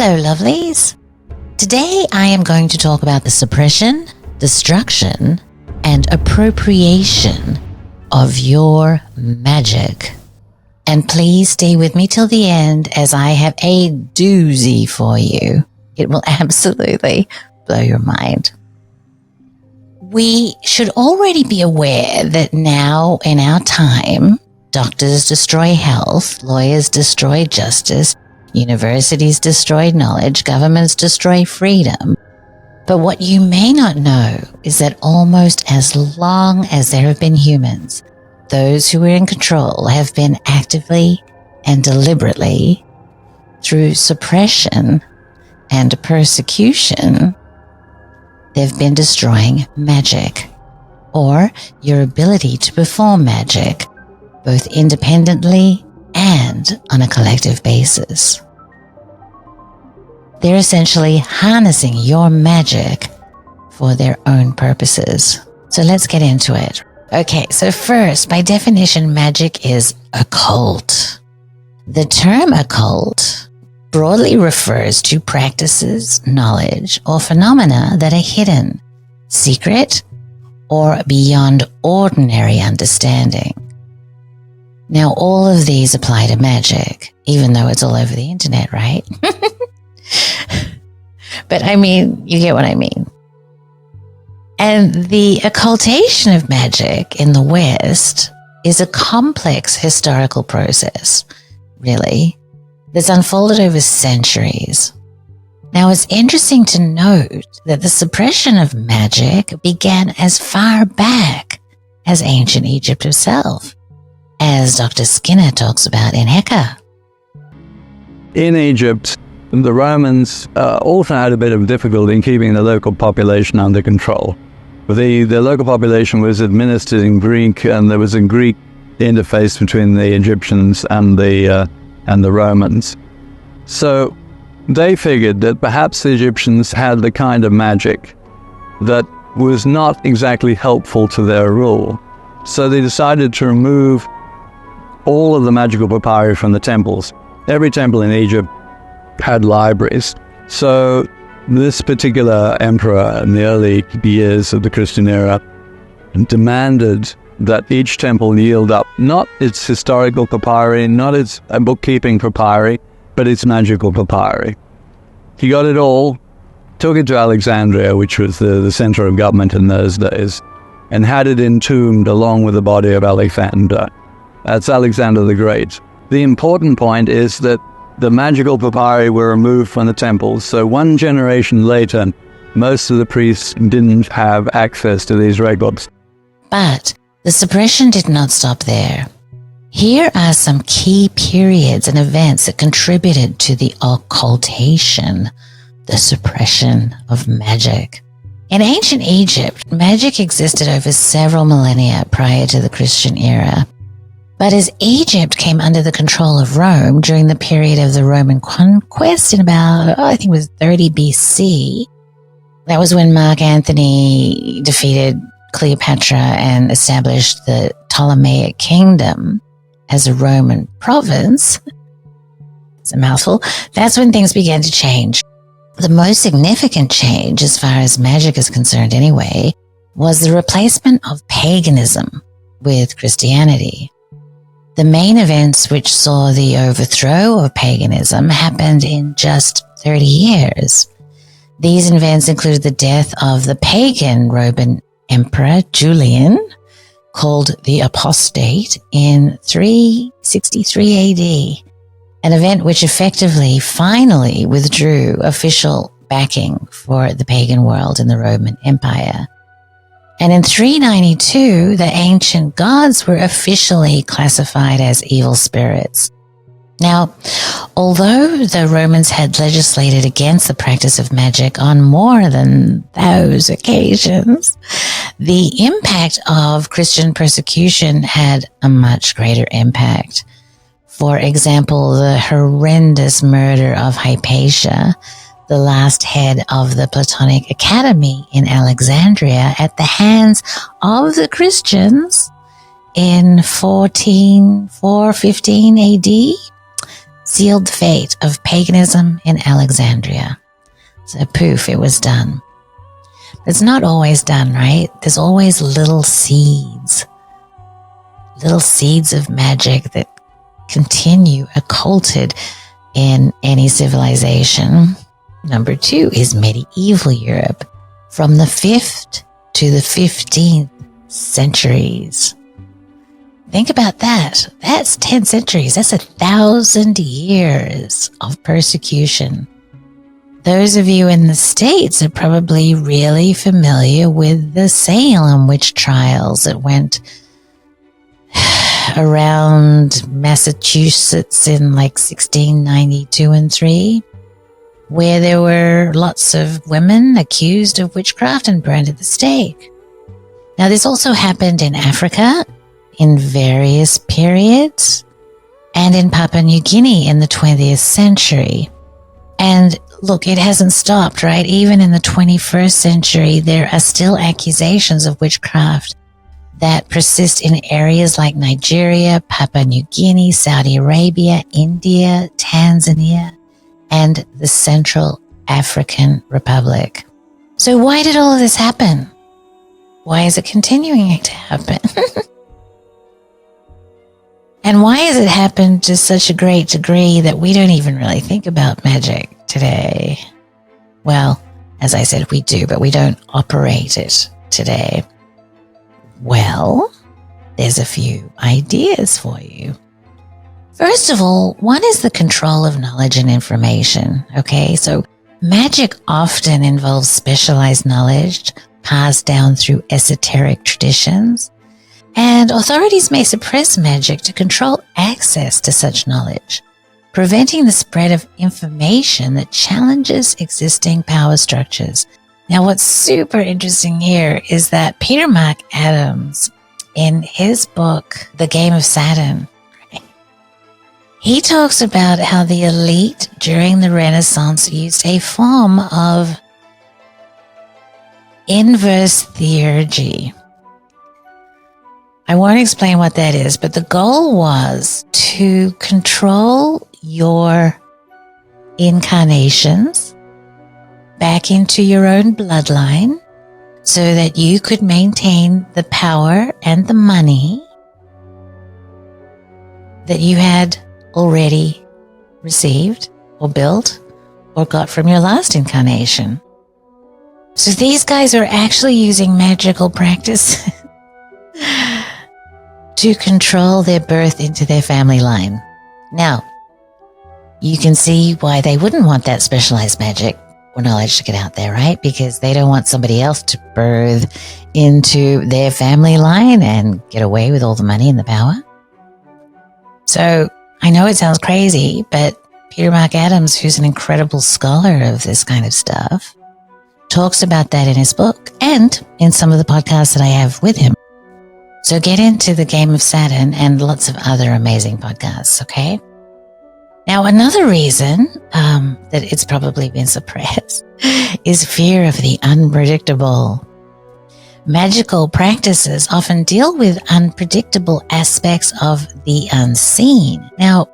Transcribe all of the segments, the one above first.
Hello, lovelies. Today I am going to talk about the suppression, destruction, and appropriation of your magic. And please stay with me till the end, as I have a doozy for you. It will absolutely blow your mind. We should already be aware that now in our time, doctors destroy health, lawyers destroy justice, universities destroy knowledge, governments destroy freedom. But what you may not know is that almost as long as there have been humans, those who are in control have been actively and deliberately, through suppression and persecution, they've been destroying magic, or your ability to perform magic, both independently and on a collective basis. They're essentially harnessing your magic for their own purposes. So let's get into it. Okay, so first, by definition, magic is occult. The term occult broadly refers to practices, knowledge, or phenomena that are hidden, secret, or beyond ordinary understanding. Now, all of these apply to magic, even though it's all over the internet, right? But I mean, you get what I mean. And the occultation of magic in the West is a complex historical process, really, that's unfolded over centuries. Now, it's interesting to note that the suppression of magic began as far back as ancient Egypt itself, as Dr. Skinner talks about in Heka. In Egypt, the Romans also had a bit of difficulty in keeping the local population under control. The local population was administered in Greek, and there was a Greek interface between the Egyptians and the Romans. So they figured that perhaps the Egyptians had the kind of magic that was not exactly helpful to their rule. So they decided to remove all of the magical papyri from the temples. Every temple in Egypt had libraries. So this particular emperor in the early years of the Christian era demanded that each temple yield up not its historical papyri, not its bookkeeping papyri, but its magical papyri. He got it all, took it to Alexandria, which was the center of government in those days, and had it entombed along with the body of Alexander. That's Alexander the Great. The important point is that the magical papyri were removed from the temples, so one generation later, most of the priests didn't have access to these records. But the suppression did not stop there. Here are some key periods and events that contributed to the occultation, the suppression of magic. In ancient Egypt, magic existed over several millennia prior to the Christian era. But as Egypt came under the control of Rome during the period of the Roman conquest in about, I think it was 30 BC, that was when Mark Antony defeated Cleopatra and established the Ptolemaic kingdom as a Roman province. It's a mouthful. That's when things began to change. The most significant change, as far as magic is concerned anyway, was the replacement of paganism with Christianity. The main events which saw the overthrow of paganism happened in just 30 years. These events included the death of the pagan Roman Emperor Julian, called the Apostate, in 363 AD, an event which effectively finally withdrew official backing for the pagan world in the Roman Empire. And in 392, the ancient gods were officially classified as evil spirits. Now, although the Romans had legislated against the practice of magic on more than those occasions, the impact of Christian persecution had a much greater impact. For example, the horrendous murder of Hypatia, the last head of the Platonic Academy in Alexandria, at the hands of the Christians in 415 AD. sealed the fate of paganism in Alexandria. So poof, it was done. It's not always done, right? There's always little seeds of magic that continue occulted in any civilization. Number 2 is medieval Europe from the 5th to the 15th centuries. Think about that. That's 10 centuries. That's 1,000 years of persecution. Those of you in the States are probably really familiar with the Salem witch trials that went around Massachusetts in like 1692 and 3, where there were lots of women accused of witchcraft and burned at the stake. Now, this also happened in Africa in various periods and in Papua New Guinea in the 20th century. And look, it hasn't stopped, right? Even in the 21st century, there are still accusations of witchcraft that persist in areas like Nigeria, Papua New Guinea, Saudi Arabia, India, Tanzania, and the Central African Republic. So why did all of this happen? Why is it continuing to happen? And why has it happened to such a great degree that we don't even really think about magic today? Well, as I said, we do, but we don't operate it today. Well, there's a few ideas for you. First of all, one is the control of knowledge and information. Okay, so magic often involves specialized knowledge passed down through esoteric traditions, and authorities may suppress magic to control access to such knowledge, preventing the spread of information that challenges existing power structures. Now, what's super interesting here is that Peter Mark Adams, in his book, The Game of Saturn, he talks about how the elite during the Renaissance used a form of inverse theurgy. I won't explain what that is, but the goal was to control your incarnations back into your own bloodline so that you could maintain the power and the money that you had already received or built or got from your last incarnation. So these guys are actually using magical practice to control their birth into their family line. Now, you can see why they wouldn't want that specialized magic or knowledge to get out there, right? Because they don't want somebody else to birth into their family line and get away with all the money and the power. So I know it sounds crazy, but Peter Mark Adams, who's an incredible scholar of this kind of stuff, talks about that in his book and in some of the podcasts that I have with him. So get into The Game of Saturn and lots of other amazing podcasts, okay? Now, another reason that it's probably been suppressed is fear of the unpredictable. Magical practices often deal with unpredictable aspects of the unseen. Now,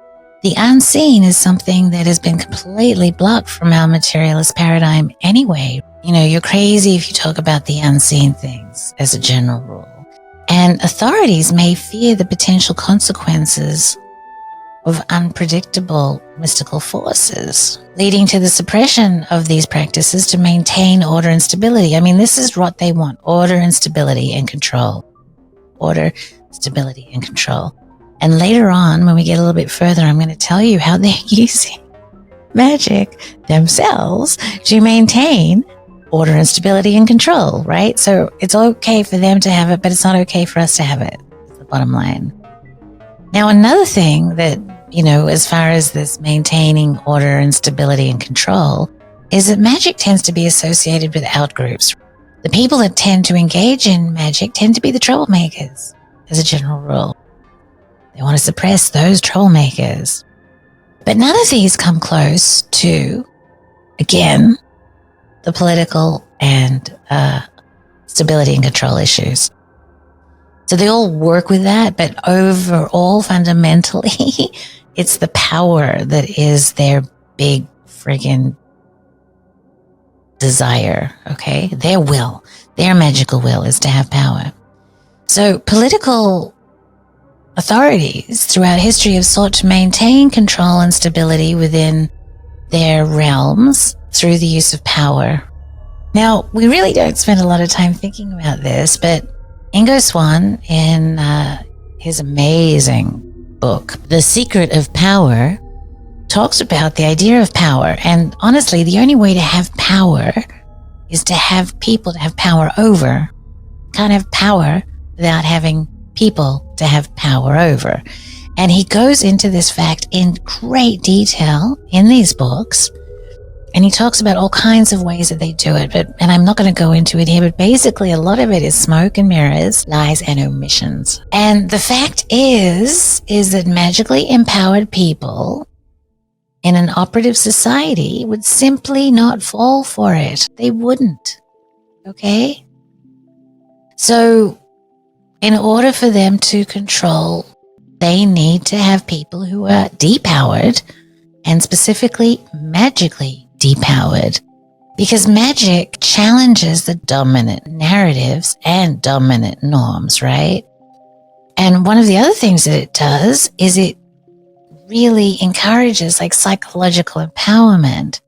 the unseen is something that has been completely blocked from our materialist paradigm anyway. You know, you're crazy if you talk about the unseen things as a general rule. And authorities may fear the potential consequences of unpredictable mystical forces, leading to the suppression of these practices to maintain order and stability. I mean, this is what they want: order and stability and control. Order, stability, and control. And later on, when we get a little bit further, I'm going to tell you how they're using magic themselves to maintain order and stability and control, right? So it's okay for them to have it, but it's not okay for us to have it. That's the bottom line. Now, another thing that, you know, as far as this maintaining order and stability and control, is that magic tends to be associated with outgroups. The people that tend to engage in magic tend to be the troublemakers, as a general rule. They want to suppress those troublemakers. But none of these come close to, again, the political and stability and control issues. So they all work with that, but overall, fundamentally, It's the power that is their big friggin' desire, okay? Their will, their magical will is to have power. So political authorities throughout history have sought to maintain control and stability within their realms through the use of power. Now, we really don't spend a lot of time thinking about this, but Ingo Swann, in his amazing book, The Secret of Power, talks about the idea of power. And honestly, the only way to have power is to have people to have power over. Can't have power without having people to have power over. And he goes into this fact in great detail in these books. And he talks about all kinds of ways that they do it. And I'm not going to go into it here, but basically a lot of it is smoke and mirrors, lies and omissions. And the fact is that magically empowered people in an operative society would simply not fall for it. They wouldn't. Okay? So in order for them to control, they need to have people who are depowered, and specifically magically depowered, because magic challenges the dominant narratives and dominant norms, right? And one of the other things that it does is it really encourages like psychological empowerment.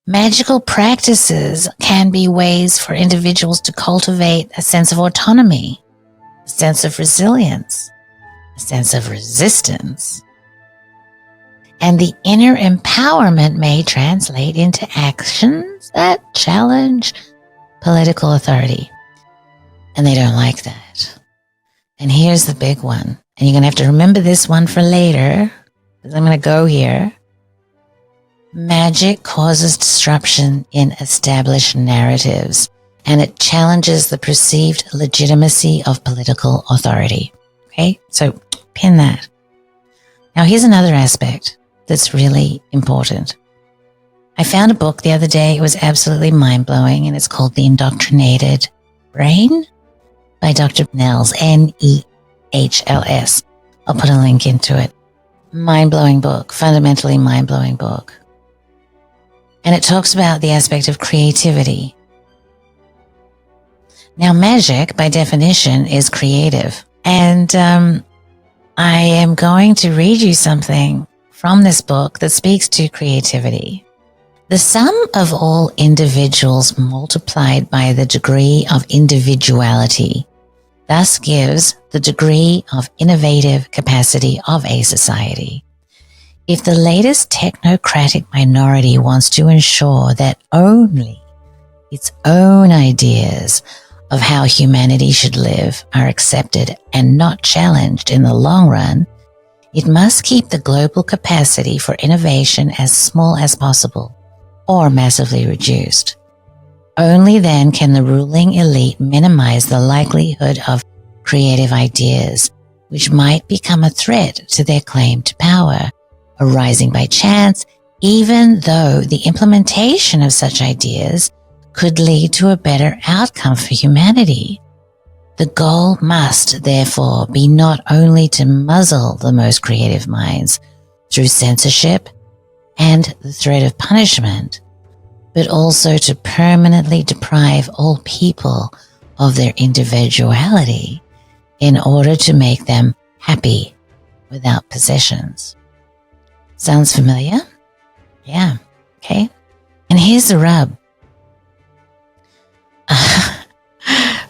Magical practices can be ways for individuals to cultivate a sense of autonomy, a sense of resilience, a sense of resistance. And the inner empowerment may translate into actions that challenge political authority. And they don't like that. And here's the big one. And you're going to have to remember this one for later, because I'm going to go here. Magic causes disruption in established narratives, and it challenges the perceived legitimacy of political authority. Okay, so pin that. Now here's another aspect that's really important. I found a book the other day. It was absolutely mind-blowing, and it's called The Indoctrinated Brain by Dr. Nehls, Nehls. I'll put a link into it. Mind-blowing book, fundamentally mind-blowing book. And it talks about the aspect of creativity. Now, magic, by definition, is creative. And I am going to read you something from this book that speaks to creativity. The sum of all individuals multiplied by the degree of individuality thus gives the degree of innovative capacity of a society. If the latest technocratic minority wants to ensure that only its own ideas of how humanity should live are accepted and not challenged in the long run, it must keep the global capacity for innovation as small as possible or massively reduced. Only then can the ruling elite minimize the likelihood of creative ideas, which might become a threat to their claim to power, arising by chance, even though the implementation of such ideas could lead to a better outcome for humanity. The goal must, therefore, be not only to muzzle the most creative minds through censorship and the threat of punishment, but also to permanently deprive all people of their individuality in order to make them happy without possessions. Sounds familiar? Yeah, okay. And here's the rub.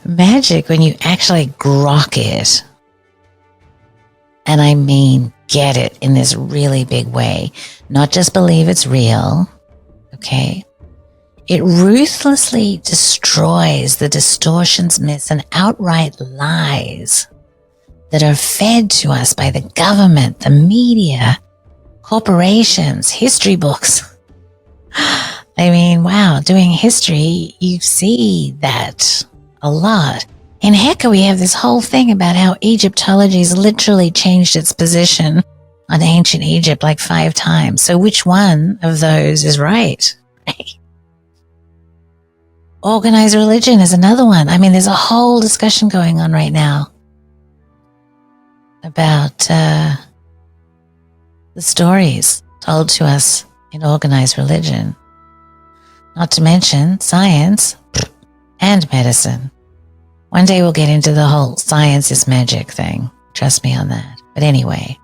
Magic, when you actually grok it, and I mean get it in this really big way, not just believe it's real, okay? It ruthlessly destroys the distortions, myths, and outright lies that are fed to us by the government, the media, corporations, history books. I mean, wow, doing history, you see that a lot. In Heka, we have this whole thing about how Egyptology's literally changed its position on ancient Egypt like 5 times. So which one of those is right? Organized religion is another one. I mean, there's a whole discussion going on right now about the stories told to us in organized religion, not to mention science and medicine. One day we'll get into the whole science is magic thing. Trust me on that. But anyway,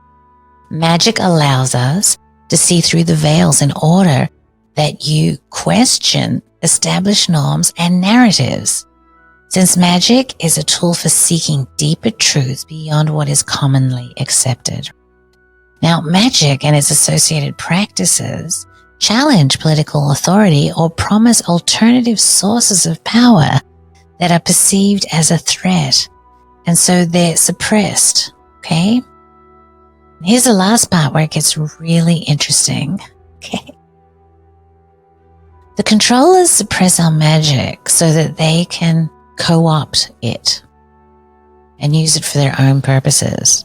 magic allows us to see through the veils in order that you question established norms and narratives. Since magic is a tool for seeking deeper truths beyond what is commonly accepted. Now, magic and its associated practices challenge political authority or promise alternative sources of power that are perceived as a threat, and so they're suppressed, okay? Here's the last part where it gets really interesting, okay? The controllers suppress our magic so that they can co-opt it and use it for their own purposes.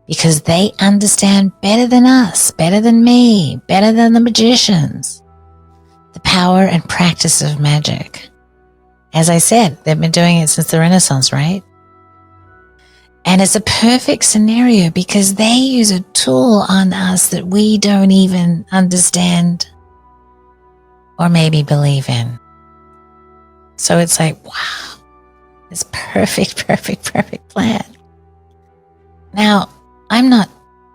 Because they understand better than us, better than me, better than the magicians, the power and practice of magic. As I said, they've been doing it since the Renaissance, right? And it's a perfect scenario because they use a tool on us that we don't even understand or maybe believe in. So it's like, wow, this perfect plan. Now, I'm not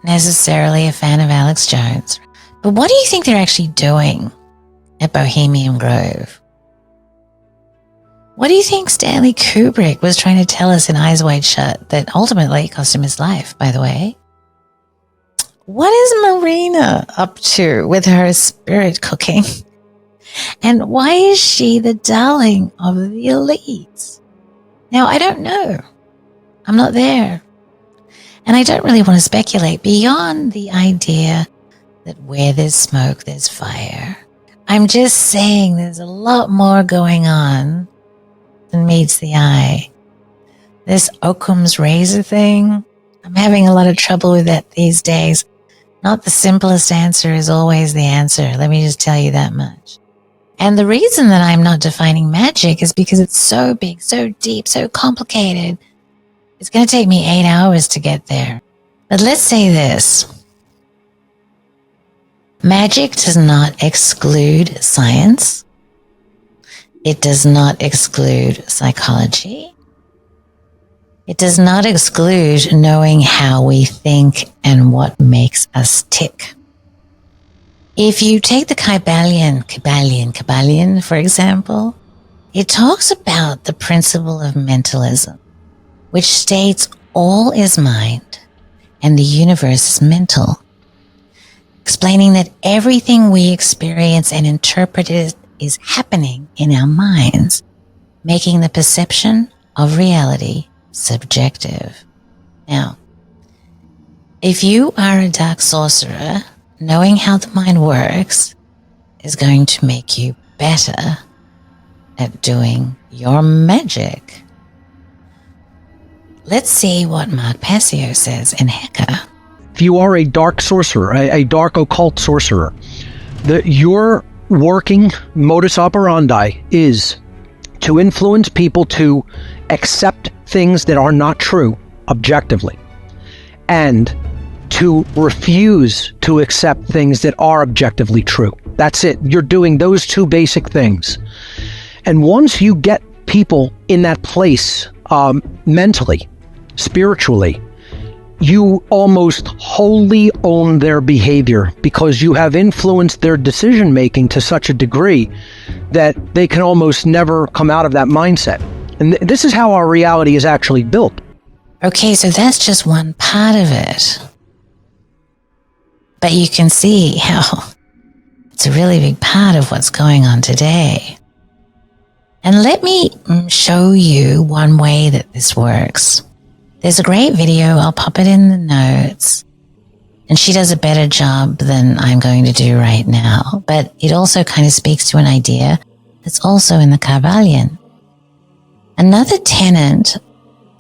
necessarily a fan of Alex Jones, but what do you think they're actually doing at Bohemian Grove? What do you think Stanley Kubrick was trying to tell us in Eyes Wide Shut that ultimately cost him his life, by the way? What is Marina up to with her spirit cooking? And why is she the darling of the elites? Now, I don't know. I'm not there. And I don't really want to speculate beyond the idea that where there's smoke, there's fire. I'm just saying there's a lot more going on than meets the eye. This Occam's razor thing, I'm having a lot of trouble with that these days. Not the simplest answer is always the answer. Let me just tell you that much. And the reason that I'm not defining magic is because it's so big, so deep, so complicated. It's going to take me 8 hours to get there. But let's say this. Magic does not exclude science. It does not exclude psychology. It does not exclude knowing how we think and what makes us tick. If you take the Kybalion, for example, it talks about the principle of mentalism, which states all is mind and the universe is mental, explaining that everything we experience and interpret is happening in our minds, making the perception of reality subjective. Now, if you are a dark sorcerer, knowing how the mind works is going to make you better at doing your magic. Let's see what Mark Passio says in Heka. If you are a dark sorcerer, a dark occult sorcerer, your working modus operandi is to influence people to accept things that are not true objectively, and to refuse to accept things that are objectively true. That's it. You're doing those two basic things. And once you get people in that place, mentally, spiritually, you almost wholly own their behavior because you have influenced their decision making to such a degree that they can almost never come out of that mindset. And this is how our reality is actually built. Okay, so that's just one part of it. But you can see how it's a really big part of what's going on today. And let me show you one way that this works. There's a great video, I'll pop it in the notes. And she does a better job than I'm going to do right now. But it also kind of speaks to an idea that's also in the Kybalion. Another tenet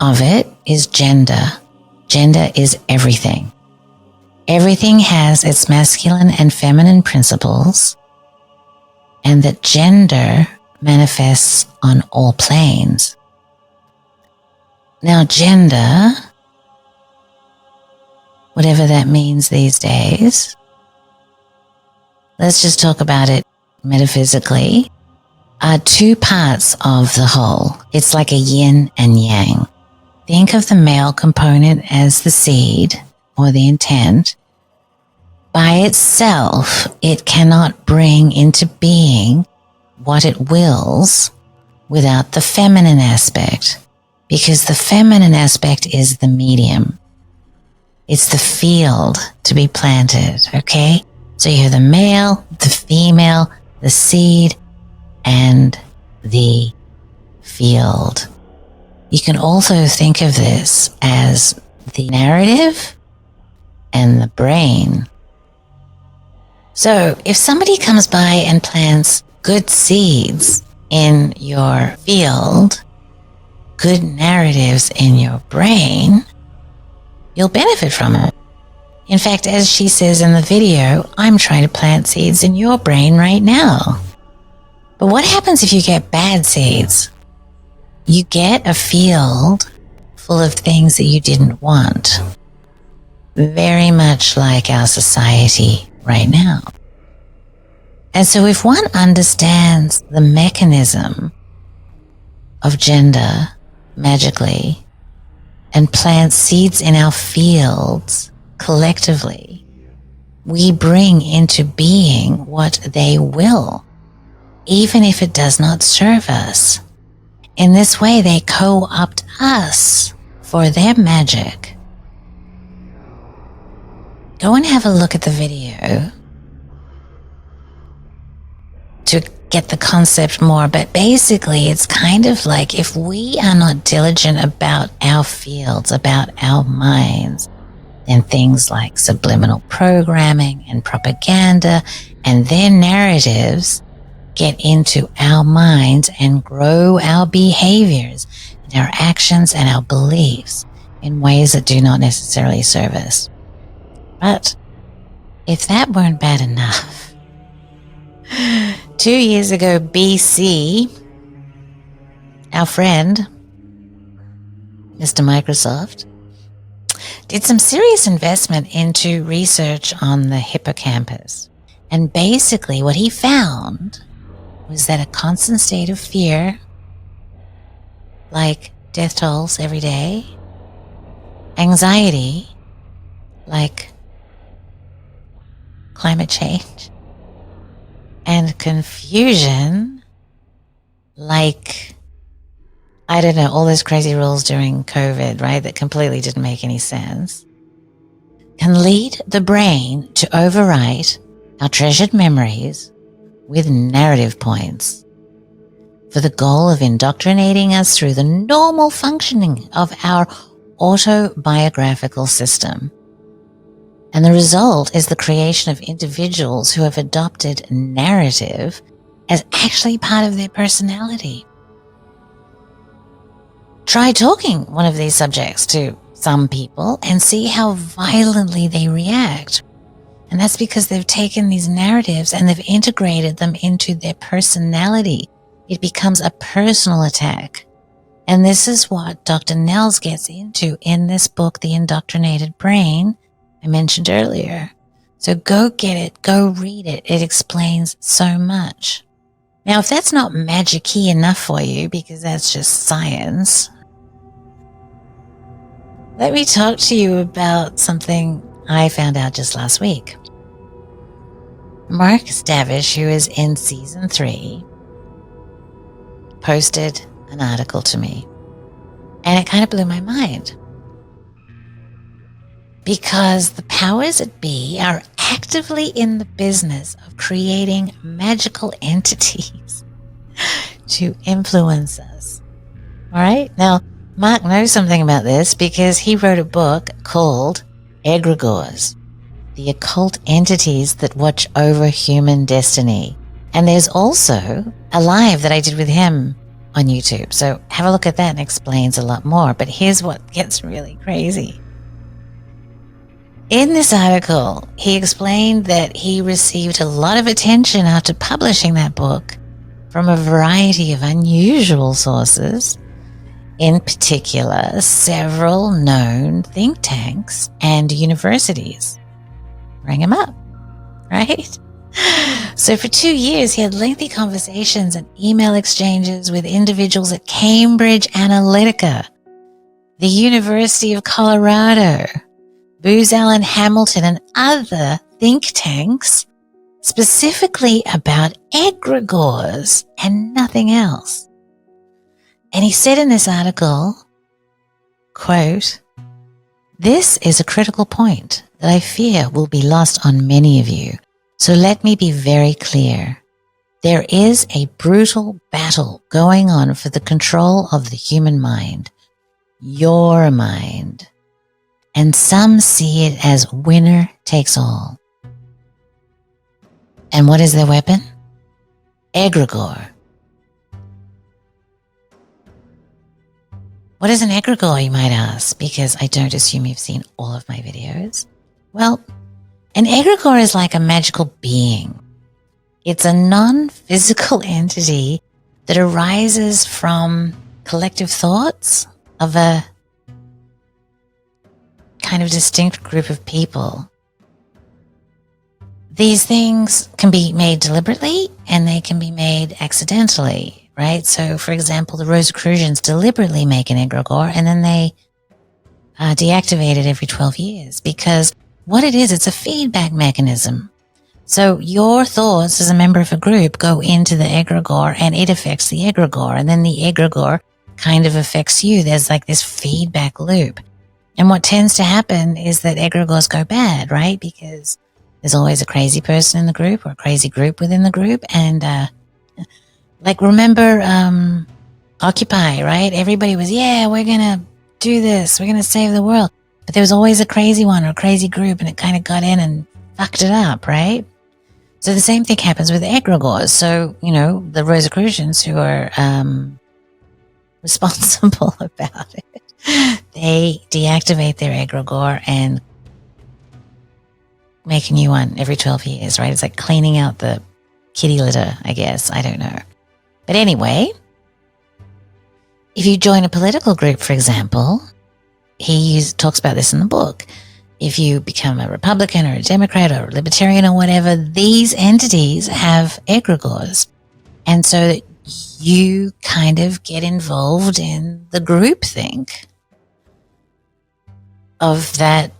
of it is gender. Gender is everything. Everything has its masculine and feminine principles, and that gender manifests on all planes. Now, gender, whatever that means these days. Let's just talk about it metaphysically. Are two parts of the whole. It's like a yin and yang. Think of the male component as the seed or the intent. By itself, it cannot bring into being what it wills without the feminine aspect, because the feminine aspect is the medium. It's the field to be planted, okay? So you have the male, the female, the seed, and the field. You can also think of this as the narrative and the brain. So if somebody comes by and plants good seeds in your field, good narratives in your brain, you'll benefit from it. In fact, as she says in the video, I'm trying to plant seeds in your brain right now. But what happens if you get bad seeds? You get a field full of things that you didn't want. Very much like our society right now. And so if one understands the mechanism of gender magically and plants seeds in our fields collectively, we bring into being what they will, even if it does not serve us. In this way, they co-opt us for their magic. Go and have a look at the video to get the concept more, but basically it's kind of like if we are not diligent about our fields, about our minds, then things like subliminal programming and propaganda and their narratives get into our minds and grow our behaviors and our actions and our beliefs in ways that do not necessarily serve us. But if that weren't bad enough, 2 years ago BC, our friend, Mr. Microsoft, did some serious investment into research on the hippocampus. And basically what he found was that a constant state of fear, like death tolls every day, anxiety, like climate change, and confusion, like, I don't know, all those crazy rules during COVID, right, that completely didn't make any sense, can lead the brain to overwrite our treasured memories with narrative points for the goal of indoctrinating us through the normal functioning of our autobiographical system. And the result is the creation of individuals who have adopted narrative as actually part of their personality. Try talking one of these subjects to some people and see how violently they react. And that's because they've taken these narratives and they've integrated them into their personality. It becomes a personal attack. And this is what Dr. Nels gets into in this book, The Indoctrinated Brain, I mentioned earlier. So go get it, go read it. It explains so much. Now, if that's not magic-y enough for you, because that's just science, let me talk to you about something I found out just last week. Mark Stavish, who is in season 3, posted an article to me, and it kind of blew my mind. Because the powers that be are actively in the business of creating magical entities to influence us. All right? Now, Mark knows something about this because he wrote a book called Egregors, the occult entities that watch over human destiny. And there's also a live that I did with him on YouTube. So have a look at that and it explains a lot more. But here's what gets really crazy. In this article, he explained that he received a lot of attention after publishing that book from a variety of unusual sources, In particular, several known think tanks and universities. Rang him up, right? So for 2 years, he had lengthy conversations and email exchanges with individuals at Cambridge Analytica, the University of Colorado, Booz Allen Hamilton, and other think tanks, specifically about egregores and nothing else. And he said in this article, quote, "This is a critical point that I fear will be lost on many of you. So let me be very clear. There is a brutal battle going on for the control of the human mind, your mind. And some see it as winner takes all. And what is their weapon? Egregore. What is an egregore, you might ask, because I don't assume you've seen all of my videos. Well, an egregore is like a magical being. It's a non-physical entity that arises from collective thoughts of a kind of distinct group of people. These things can be made deliberately and they can be made accidentally, right? So, for example, the Rosicrucians deliberately make an egregore and then they deactivate it every 12 years because what it is, it's a feedback mechanism. So your thoughts as a member of a group go into the egregore and it affects the egregore, and then the egregore kind of affects you. There's like this feedback loop. And what tends to happen is that egregores go bad, right? Because there's always a crazy person in the group or a crazy group within the group. And like remember Occupy, right? Everybody was, yeah, we're going to do this. We're going to save the world. But there was always a crazy one or a crazy group and it kind of got in and fucked it up, right? So the same thing happens with egregores. So, you know, the Rosicrucians who are responsible about it, they deactivate their egregore and make a new one every 12 years, right? It's like cleaning out the kitty litter, I guess. I don't know. But anyway, if you join a political group, for example, he talks about this in the book. If you become a Republican or a Democrat or a Libertarian or whatever, these entities have egregores. And so that you kind of get involved in the groupthink of that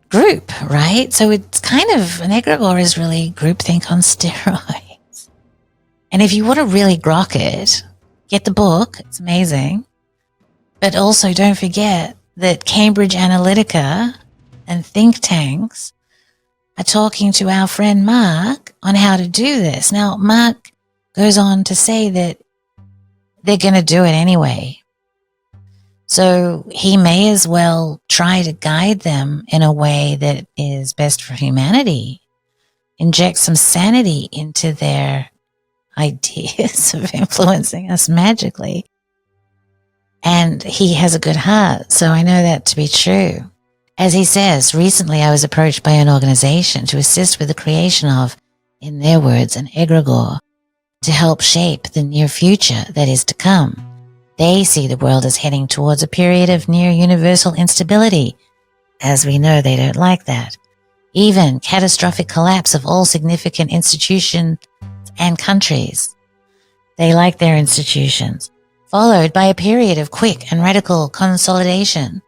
group, right? So it's kind of, an egregore is really groupthink on steroids. And if you want to really grok it, get the book. It's amazing. But also don't forget that Cambridge Analytica and think tanks are talking to our friend Mark on how to do this. Now, Mark goes on to say that they're going to do it anyway. So he may as well try to guide them in a way that is best for humanity. Inject some sanity into their ideas of influencing us magically. And he has a good heart, so I know that to be true. As he says, recently I was approached by an organization to assist with the creation of, in their words, an egregore to help shape the near future that is to come. They see the world as heading towards a period of near universal instability. As we know, they don't like that. Even catastrophic collapse of all significant institutions and countries. They like their institutions, followed by a period of quick and radical consolidation.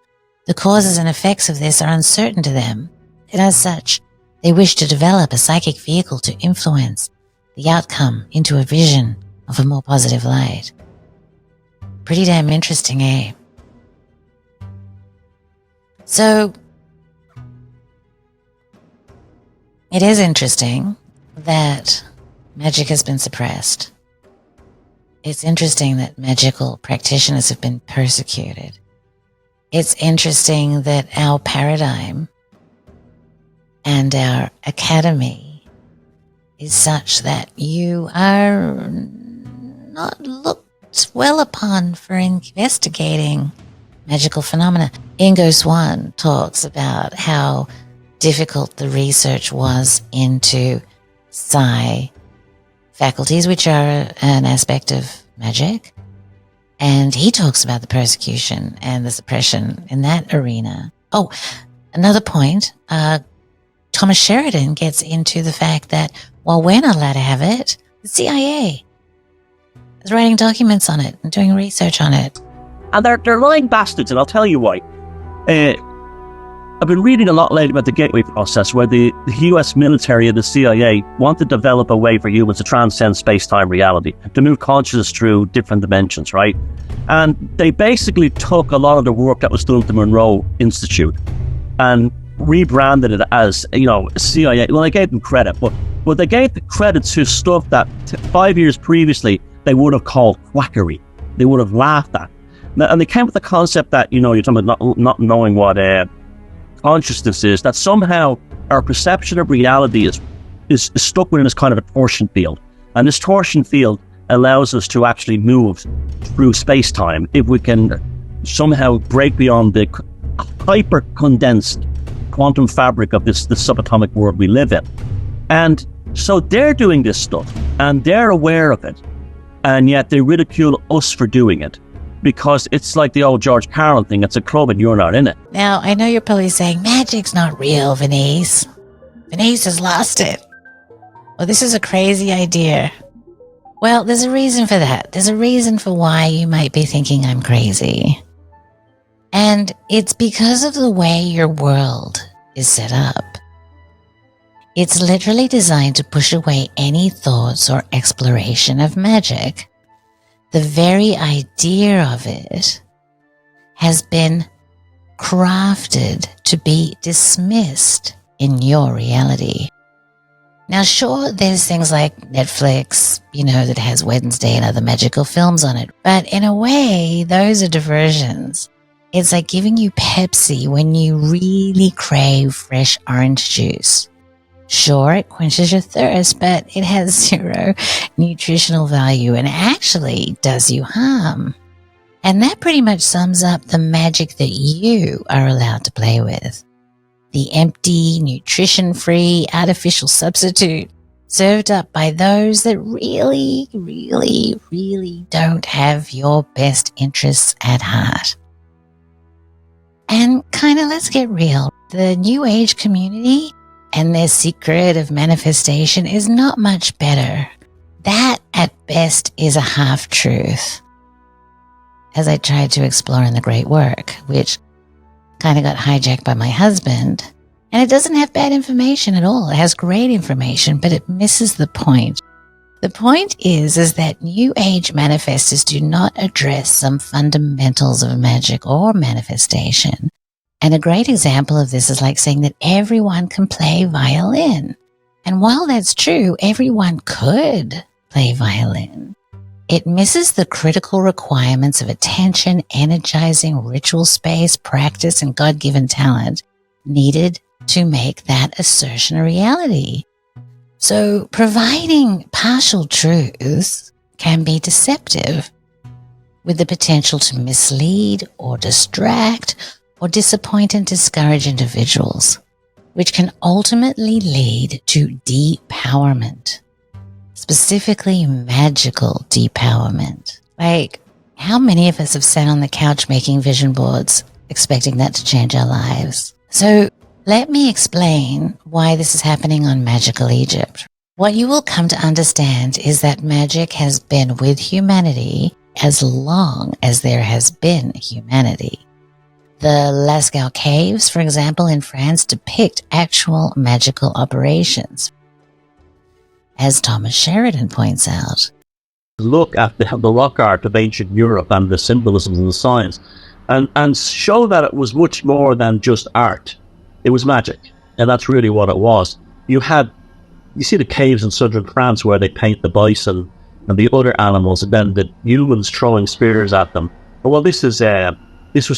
The causes and effects of this are uncertain to them, and as such, they wish to develop a psychic vehicle to influence the outcome into a vision of a more positive light. Pretty damn interesting, eh? So, it is interesting that magic has been suppressed. It's interesting that magical practitioners have been persecuted. It's interesting that our paradigm and our academy is such that you are not looked well upon for investigating magical phenomena. Ingo Swann talks about how difficult the research was into psi faculties, which are an aspect of magic, And he talks about the persecution and the suppression in that arena. Oh, another point, Thomas Sheridan gets into the fact that while we're not allowed to have it, the CIA is writing documents on it and doing research on it. And they're lying bastards, and I'll tell you why. I've been reading a lot lately about the Gateway process, where the US military and the CIA want to develop a way for humans to transcend space-time reality, to move consciousness through different dimensions, right? And they basically took a lot of the work that was done at the Monroe Institute and rebranded it as, CIA. Well, they gave them credit, but they gave the credit to stuff that 5 years previously they would have called quackery. They would have laughed at. And they came with the concept that, you're talking about not knowing what consciousness is, that somehow our perception of reality is stuck within this kind of a torsion field. And this torsion field allows us to actually move through space-time if we can somehow break beyond the hyper-condensed quantum fabric of this subatomic world we live in. And so they're doing this stuff, and they're aware of it, and yet they ridicule us for doing it. Because it's like the old George Carlin thing, it's a club and you're not in it. Now, I know you're probably saying, Magic's not real, Venice. Venice has lost it. Well, this is a crazy idea. Well, there's a reason for that. There's a reason for why you might be thinking I'm crazy. And it's because of the way your world is set up. It's literally designed to push away any thoughts or exploration of magic. The very idea of it has been crafted to be dismissed in your reality. Now, sure, there's things like Netflix, that has Wednesday and other magical films on it. But in a way, those are diversions. It's like giving you Pepsi when you really crave fresh orange juice. Sure, it quenches your thirst, but it has zero nutritional value and actually does you harm. And that pretty much sums up the magic that you are allowed to play with. The empty, nutrition-free, artificial substitute served up by those that really, really, really don't have your best interests at heart. And let's get real. The New Age community and their secret of manifestation is not much better. That, at best, is a half-truth. As I tried to explore in the great work, which kind of got hijacked by my husband. And it doesn't have bad information at all. It has great information, but it misses the point. The point is that New Age manifestors do not address some fundamentals of magic or manifestation. And a great example of this is like saying that everyone can play violin. And while that's true, everyone could play violin. It misses the critical requirements of attention, energizing ritual space, practice, and God-given talent needed to make that assertion a reality. So providing partial truths can be deceptive, with the potential to mislead or distract or disappoint and discourage individuals, which can ultimately lead to depowerment, specifically magical depowerment. Like, how many of us have sat on the couch making vision boards, expecting that to change our lives? So let me explain why this is happening on Magical Egypt. What you will come to understand is that magic has been with humanity as long as there has been humanity. The Lascaux caves, for example, in France, depict actual magical operations, as Thomas Sheridan points out. Look at the rock art of ancient Europe and the symbolism and the signs, and show that it was much more than just art. It was magic, and that's really what it was. You see the caves in southern France where they paint the bison and the other animals, and then the humans throwing spears at them. Well, this was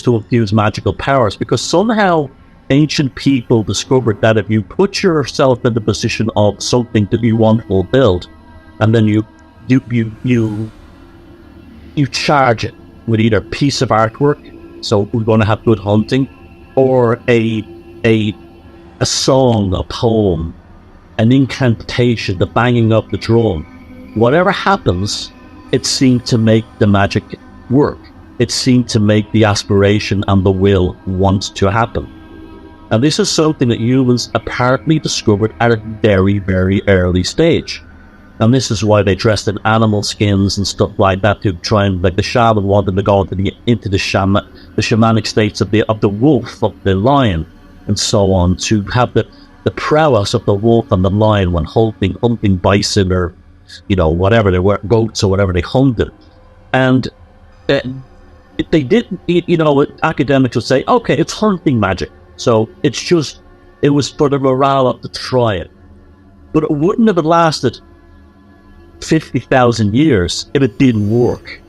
to infuse magical powers, because somehow ancient people discovered that if you put yourself in the position of something that you want to build, and then you charge it with either a piece of artwork, so we're going to have good hunting, or a song, a poem, an incantation, the banging of the drum. Whatever happens, it seemed to make the magic work. It seemed to make the aspiration and the will want to happen. And this is something that humans apparently discovered at a very, very early stage. And this is why they dressed in animal skins and stuff like that to try and, like, the shaman wanted to go into the shamanic states of the wolf, of the lion, and so on, to have the prowess of the wolf and the lion when hunting bison or, whatever they were, goats or whatever they hunted. And they didn't, academics would say, okay, it's hunting magic. So it was for the morale of the tribe. But it wouldn't have lasted 50,000 years if it didn't work.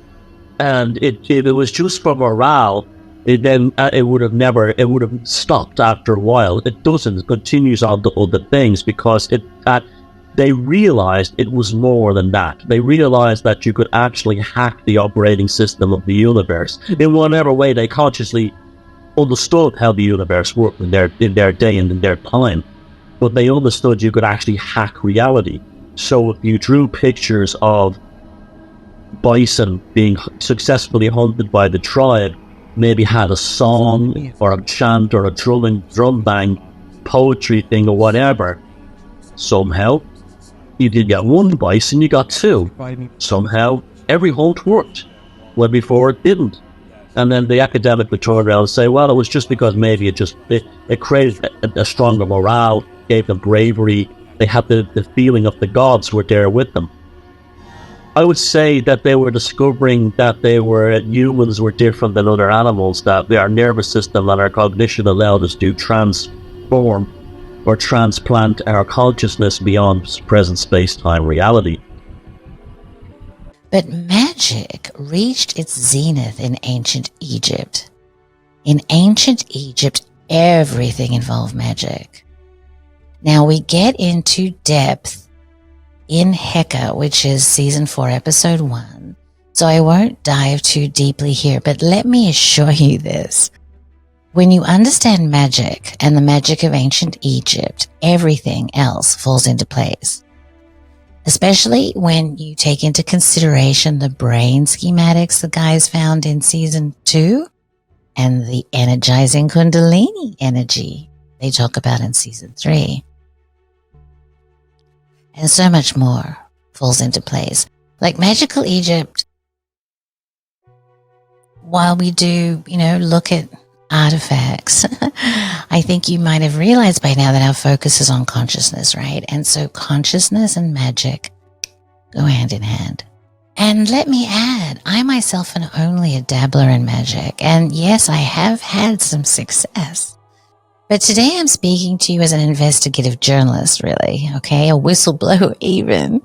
And if it was just for morale, it would have stopped after a while. It doesn't. It continues on to other things because they realized it was more than that. They realized that you could actually hack the operating system of the universe in whatever way they consciously understood how the universe worked in their day and in their time. But they understood you could actually hack reality. So if you drew pictures of bison being successfully hunted by the tribe, maybe had a song or a chant or a drum bang, poetry thing or whatever, somehow you did get one bison, you got two. Somehow every hunt worked, when before it didn't. And then the academic would turn around and say, well, it was just because maybe it created a stronger morale, gave them bravery, they had the feeling of the gods were there with them. I would say that they were discovering that humans were different than other animals, that our nervous system and our cognition allowed us to transform or transplant our consciousness beyond present space-time reality. But magic reached its zenith in ancient Egypt. In ancient Egypt, everything involved magic. Now we get into depth in Heka, which is season 4, episode 1. So I won't dive too deeply here, but let me assure you this. When you understand magic and the magic of ancient Egypt, everything else falls into place. Especially when you take into consideration the brain schematics the guys found in season 2 and the energizing Kundalini energy they talk about in season 3. And so much more falls into place. Like magical Egypt, while we do, look at artifacts, I think you might have realized by now that our focus is on consciousness, right? And so consciousness and magic go hand in hand. And let me add, I myself am only a dabbler in magic. And yes, I have had some success. But today I'm speaking to you as an investigative journalist, really, okay? A whistleblower even.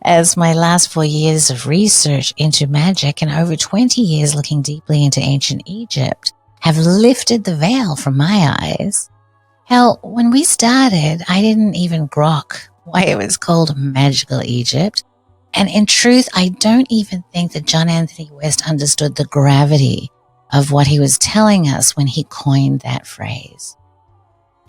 As my last 4 years of research into magic and over 20 years looking deeply into ancient Egypt have lifted the veil from my eyes. Hell, when we started, I didn't even grok why it was called Magical Egypt. And in truth, I don't even think that John Anthony West understood the gravity of what he was telling us when he coined that phrase.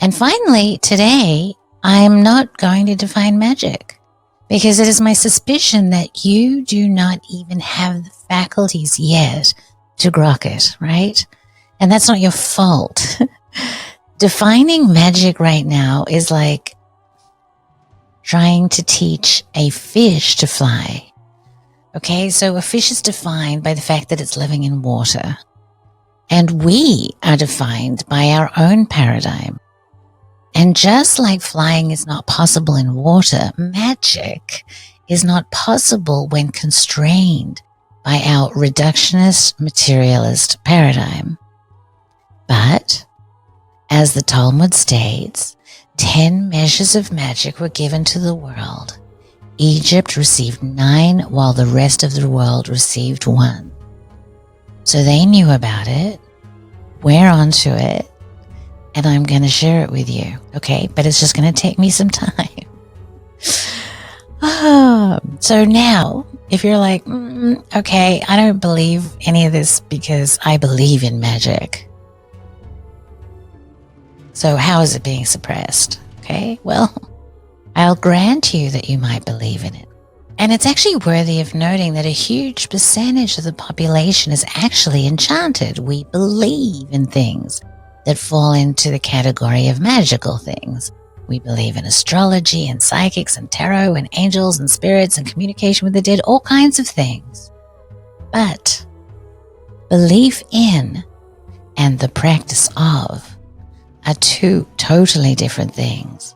And finally, today, I'm not going to define magic because it is my suspicion that you do not even have the faculties yet to grok it, right? And that's not your fault. Defining magic right now is like trying to teach a fish to fly. Okay, so a fish is defined by the fact that it's living in water. And we are defined by our own paradigm. And just like flying is not possible in water, magic is not possible when constrained by our reductionist, materialist paradigm. But, as the Talmud states, 10 measures of magic were given to the world. Egypt received 9, while the rest of the world received 1. So they knew about it, we're onto it, and I'm going to share it with you, okay? But it's just going to take me some time. So now, if you're like, okay, I don't believe any of this because I believe in magic. So how is it being suppressed? Okay, well, I'll grant you that you might believe in it. And it's actually worthy of noting that a huge percentage of the population is actually enchanted. We believe in things that fall into the category of magical things. We believe in astrology and psychics and tarot and angels and spirits and communication with the dead, all kinds of things. But belief in and the practice of are two totally different things.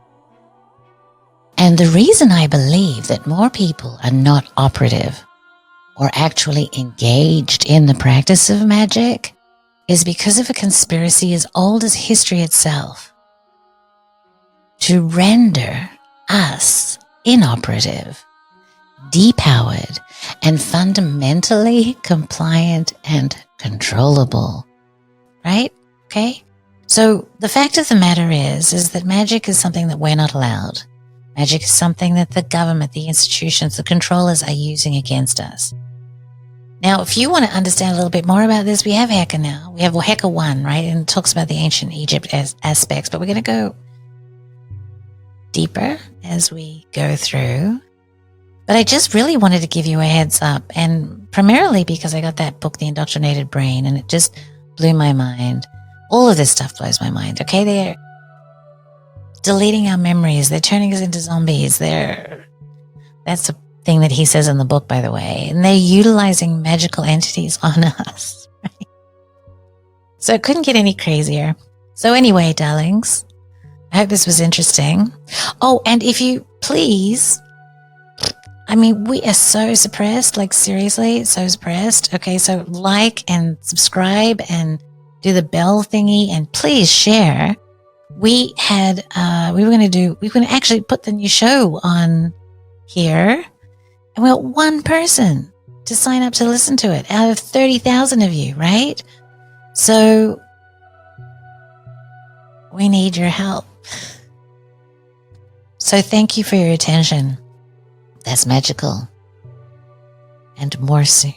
And the reason I believe that more people are not operative or actually engaged in the practice of magic is because of a conspiracy as old as history itself to render us inoperative, depowered, and fundamentally compliant and controllable. Right? Okay? So the fact of the matter is that magic is something that we're not allowed. Magic is something that the government, the institutions, the controllers are using against us. Now, if you want to understand a little bit more about this, we have Heka now. We have Heka 1, right? And it talks about the ancient Egypt aspects, but we're going to go deeper as we go through. But I just really wanted to give you a heads up, and primarily because I got that book, The Indoctrinated Brain, and it just blew my mind. All of this stuff blows my mind, okay? They're deleting our memories. They're turning us into zombies. That's a thing that he says in the book, by the way. And they're utilizing magical entities on us. Right? So it couldn't get any crazier. So anyway, darlings, I hope this was interesting. Oh, and if you please, I mean, we are so suppressed, like seriously, so suppressed. Okay, so like and subscribe and do the bell thingy and please share. We were going to actually put the new show on here. And we got one person to sign up to listen to it out of 30,000 of you, right? So we need your help. So thank you for your attention. That's magical. And more soon.